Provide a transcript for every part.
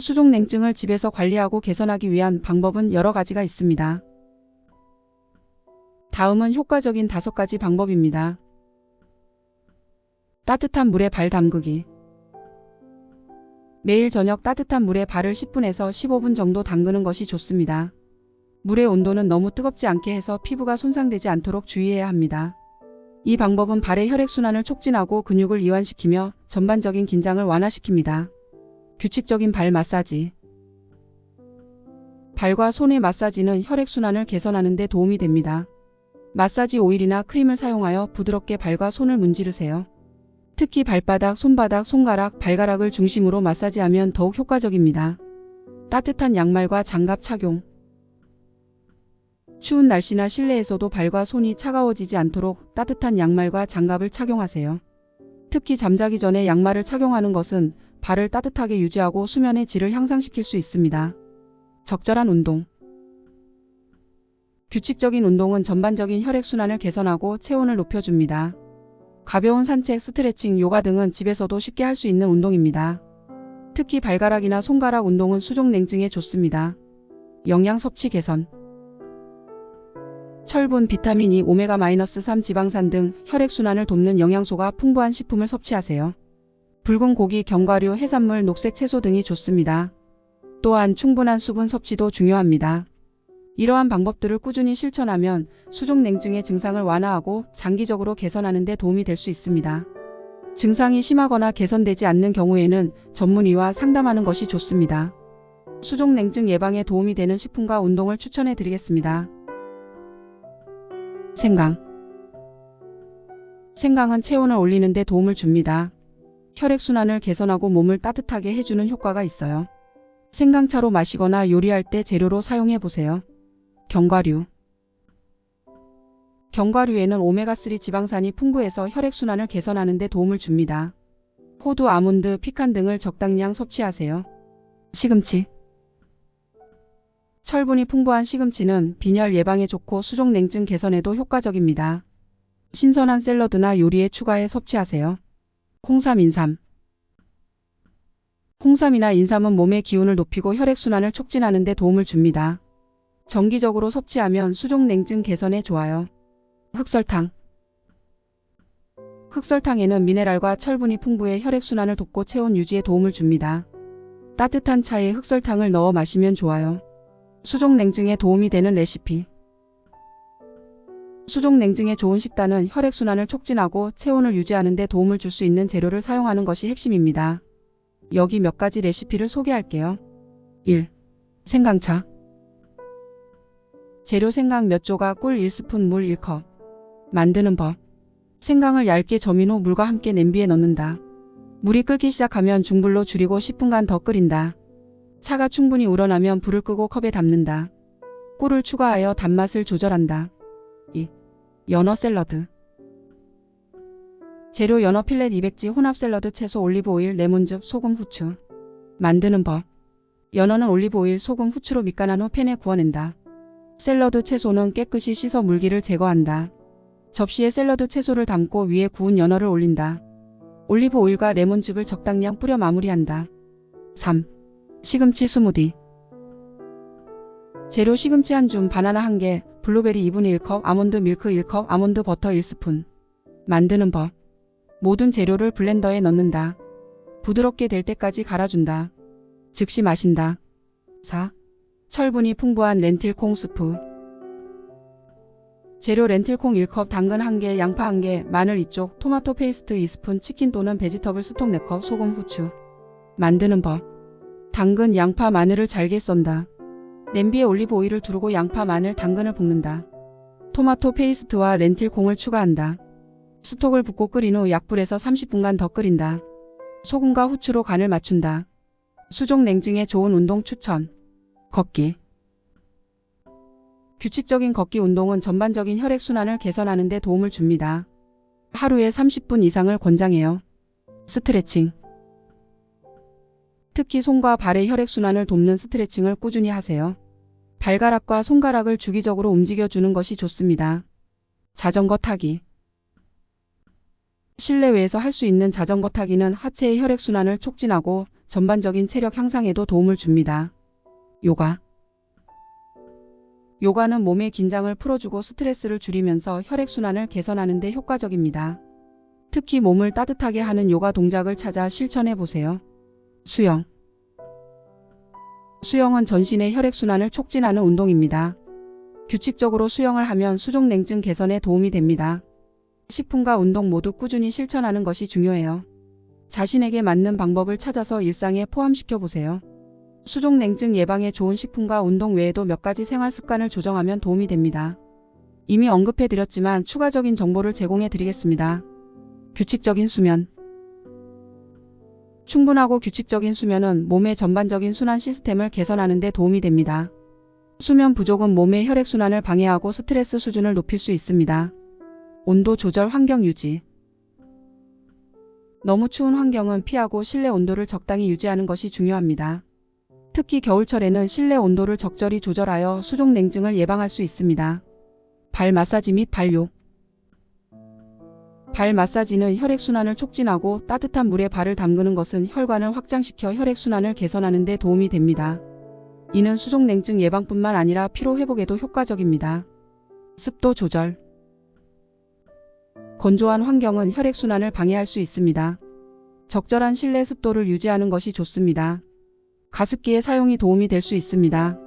수족냉증을 집에서 관리하고 개선하기 위한 방법은 여러 가지가 있습니다. 다음은 효과적인 5가지 방법입니다. 따뜻한 물에 발 담그기. 매일 저녁 따뜻한 물에 발을 10분에서 15분 정도 담그는 것이 좋습니다. 물의 온도는 너무 뜨겁지 않게 해서 피부가 손상되지 않도록 주의해야 합니다. 이 방법은 발의 혈액순환을 촉진하고 근육을 이완시키며 전반적인 긴장을 완화시킵니다. 규칙적인 발 마사지. 발과 손의 마사지는 혈액순환을 개선하는 데 도움이 됩니다. 마사지 오일이나 크림을 사용하여 부드럽게 발과 손을 문지르세요. 특히 발바닥, 손바닥, 손가락, 발가락을 중심으로 마사지하면 더욱 효과적입니다. 따뜻한 양말과 장갑 착용. 추운 날씨나 실내에서도 발과 손이 차가워지지 않도록 따뜻한 양말과 장갑을 착용하세요. 특히 잠자기 전에 양말을 착용하는 것은 발을 따뜻하게 유지하고 수면의 질을 향상시킬 수 있습니다. 적절한 운동. 규칙적인 운동은 전반적인 혈액순환을 개선하고 체온을 높여줍니다. 가벼운 산책, 스트레칭, 요가 등은 집에서도 쉽게 할 수 있는 운동입니다. 특히 발가락이나 손가락 운동은 수족냉증에 좋습니다. 영양 섭취 개선. 철분, 비타민 E, 오메가-3 지방산 등 혈액순환을 돕는 영양소가 풍부한 식품을 섭취하세요. 붉은 고기, 견과류, 해산물, 녹색 채소 등이 좋습니다. 또한 충분한 수분 섭취도 중요합니다. 이러한 방법들을 꾸준히 실천하면 수족냉증의 증상을 완화하고 장기적으로 개선하는 데 도움이 될 수 있습니다. 증상이 심하거나 개선되지 않는 경우에는 전문의와 상담하는 것이 좋습니다. 수족냉증 예방에 도움이 되는 식품과 운동을 추천해 드리겠습니다. 생강. 생강은 체온을 올리는 데 도움을 줍니다. 혈액순환을 개선하고 몸을 따뜻하게 해주는 효과가 있어요. 생강차로 마시거나 요리할 때 재료로 사용해 보세요. 견과류. 견과류에는 오메가3 지방산이 풍부해서 혈액순환을 개선하는 데 도움을 줍니다. 호두, 아몬드, 피칸 등을 적당량 섭취하세요. 시금치. 철분이 풍부한 시금치는 빈혈 예방에 좋고 수족냉증 개선에도 효과적입니다. 신선한 샐러드나 요리에 추가해 섭취하세요. 홍삼, 인삼. 홍삼이나 인삼은 몸의 기운을 높이고 혈액순환을 촉진하는 데 도움을 줍니다. 정기적으로 섭취하면 수족냉증 개선에 좋아요. 흑설탕. 흑설탕에는 미네랄과 철분이 풍부해 혈액순환을 돕고 체온 유지에 도움을 줍니다. 따뜻한 차에 흑설탕을 넣어 마시면 좋아요. 수족냉증에 도움이 되는 레시피. 수족냉증에 좋은 식단은 혈액순환을 촉진하고 체온을 유지하는 데 도움을 줄 수 있는 재료를 사용하는 것이 핵심입니다. 여기 몇 가지 레시피를 소개할게요. 1. 생강차. 재료 생강 몇 조각, 꿀 1스푼, 물 1컵. 만드는 법. 생강을 얇게 저민 후 물과 함께 냄비에 넣는다. 물이 끓기 시작하면 중불로 줄이고 10분간 더 끓인다. 차가 충분히 우러나면 불을 끄고 컵에 담는다. 꿀을 추가하여 단맛을 조절한다. 2. 연어 샐러드. 재료 연어 필렛 200지, 혼합 샐러드, 채소, 올리브오일, 레몬즙, 소금, 후추. 만드는 법. 연어는 올리브오일, 소금, 후추로 밑간한 후 팬에 구워낸다. 샐러드 채소는 깨끗이 씻어 물기를 제거한다. 접시에 샐러드 채소를 담고 위에 구운 연어를 올린다. 올리브오일과 레몬즙을 적당량 뿌려 마무리한다. 3. 시금치 스무디. 재료 시금치 1줌, 바나나 1개, 블루베리 2분의 1컵, 아몬드 밀크 1컵, 아몬드 버터 1스푼. 만드는 법. 모든 재료를 블렌더에 넣는다. 부드럽게 될 때까지 갈아준다. 즉시 마신다. 4. 철분이 풍부한 렌틸콩 스프. 재료 렌틸콩 1컵, 당근 1개, 양파 1개, 마늘 2쪽, 토마토 페이스트 2스푼, 치킨 또는 베지터블 스톡 4컵, 소금, 후추. 만드는 법. 당근, 양파, 마늘을 잘게 썬다. 냄비에 올리브 오일을 두르고 양파, 마늘, 당근을 볶는다. 토마토 페이스트와 렌틸콩을 추가한다. 스톡을 붓고 끓인 후 약불에서 30분간 더 끓인다. 소금과 후추로 간을 맞춘다. 수족냉증에 좋은 운동 추천. 걷기. 규칙적인 걷기 운동은 전반적인 혈액순환을 개선하는 데 도움을 줍니다. 하루에 30분 이상을 권장해요. 스트레칭. 특히 손과 발의 혈액순환을 돕는 스트레칭을 꾸준히 하세요. 발가락과 손가락을 주기적으로 움직여주는 것이 좋습니다. 자전거 타기. 실내외에서 할 수 있는 자전거 타기는 하체의 혈액순환을 촉진하고 전반적인 체력 향상에도 도움을 줍니다. 요가. 요가는 몸의 긴장을 풀어주고 스트레스를 줄이면서 혈액순환을 개선하는 데 효과적입니다. 특히 몸을 따뜻하게 하는 요가 동작을 찾아 실천해 보세요. 수영. 수영은 전신의 혈액순환을 촉진하는 운동입니다. 규칙적으로 수영을 하면 수족냉증 개선에 도움이 됩니다. 식품과 운동 모두 꾸준히 실천하는 것이 중요해요. 자신에게 맞는 방법을 찾아서 일상에 포함시켜 보세요. 수족냉증 예방에 좋은 식품과 운동 외에도 몇 가지 생활 습관을 조정하면 도움이 됩니다. 이미 언급해 드렸지만 추가적인 정보를 제공해 드리겠습니다. 규칙적인 수면. 충분하고 규칙적인 수면은 몸의 전반적인 순환 시스템을 개선하는 데 도움이 됩니다. 수면 부족은 몸의 혈액순환을 방해하고 스트레스 수준을 높일 수 있습니다. 온도 조절 환경 유지. 너무 추운 환경은 피하고 실내 온도를 적당히 유지하는 것이 중요합니다. 특히 겨울철에는 실내 온도를 적절히 조절하여 수족냉증을 예방할 수 있습니다. 발 마사지 및 발욕. 발 마사지는 혈액순환을 촉진하고 따뜻한 물에 발을 담그는 것은 혈관을 확장시켜 혈액순환을 개선하는 데 도움이 됩니다. 이는 수족냉증 예방뿐만 아니라 피로회복에도 효과적입니다. 습도 조절. 건조한 환경은 혈액순환을 방해할 수 있습니다. 적절한 실내 습도를 유지하는 것이 좋습니다. 가습기의 사용이 도움이 될 수 있습니다.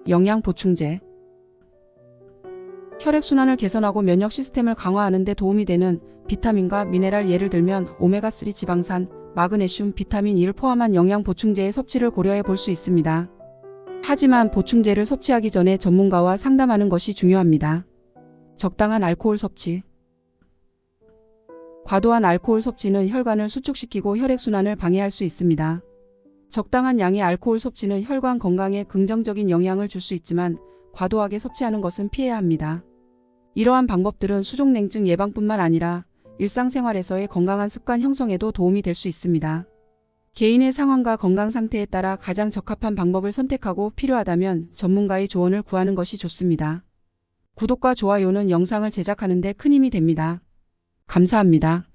영양 보충제. 혈액순환을 개선하고 면역 시스템을 강화하는 데 도움이 되는 비타민과 미네랄 예를 들면 오메가3 지방산, 마그네슘, 비타민 E를 포함한 영양 보충제의 섭취를 고려해 볼 수 있습니다. 하지만 보충제를 섭취하기 전에 전문가와 상담하는 것이 중요합니다. 적당한 알코올 섭취. 과도한 알코올 섭취는 혈관을 수축시키고 혈액순환을 방해할 수 있습니다. 적당한 양의 알코올 섭취는 혈관 건강에 긍정적인 영향을 줄 수 있지만 과도하게 섭취하는 것은 피해야 합니다. 이러한 방법들은 수족냉증 예방뿐만 아니라 일상생활에서의 건강한 습관 형성에도 도움이 될 수 있습니다. 개인의 상황과 건강 상태에 따라 가장 적합한 방법을 선택하고 필요하다면 전문가의 조언을 구하는 것이 좋습니다. 구독과 좋아요는 영상을 제작하는 데 큰 힘이 됩니다. 감사합니다.